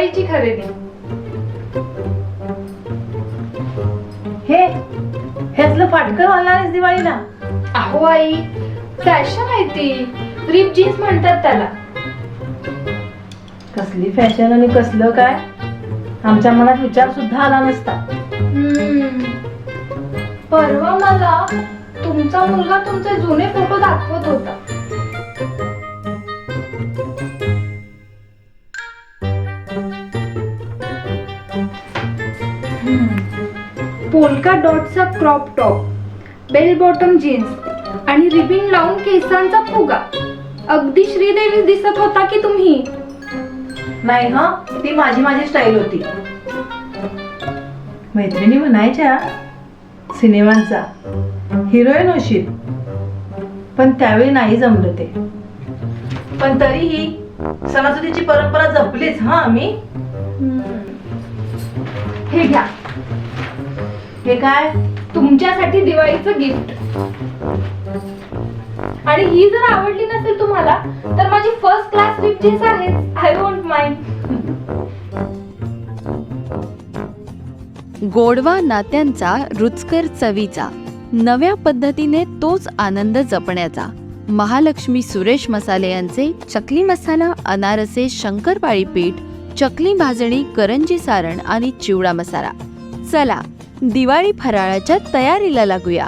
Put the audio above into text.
दिवाळीची खरेदी. हेतलं फाटकं घालणार आहेस दिवाळीला? अहो आई, फॅशन आहे ती. रिप जीन्स म्हणतात त्याला. कसली फॅशन आणि कसलं काय? आमच्या मनात विचार सुद्धा आला नसता. परवा मला तुमचा मुलगा तुमचे जुने फोटो दाखवत होता. पोल्का डॉटचा crop top, bell bottom jeans आणि रिबिन लावून केसांचा फुगा. अगदी श्रीदेवी दिसत होता की तुम्ही. नाही हा, ती माझी स्टाईल होती. मैत्रिणी म्हणायच्या सिनेमांचा हिरोईन होशील, पण त्यावेळी नाही जमलं ते. पण तरीही सणासुदीची परंपरा जपलीच हा आम्ही. हे घ्या, हे काय? तुमच्यासाठी दिवाळीचं गिफ्ट. आणि ही जर आवडली नसेल तुम्हाला तर माझी फर्स्ट क्लास रिप जीन्स आहे. I don't mind. गोडवा नात्यांचा, रुचकर चवीचा, नव्या पद्धतीने तोच आनंद जपण्याचा महालक्ष्मी सुरेश मसाले यांचे चकली मसाला, अनारसे, शंकरपाळी पीठ, चकली भाजणी, करंजी सारण आणि चिवडा मसाला. चला दिवाळी फराळाच्या तयारीला लागूया.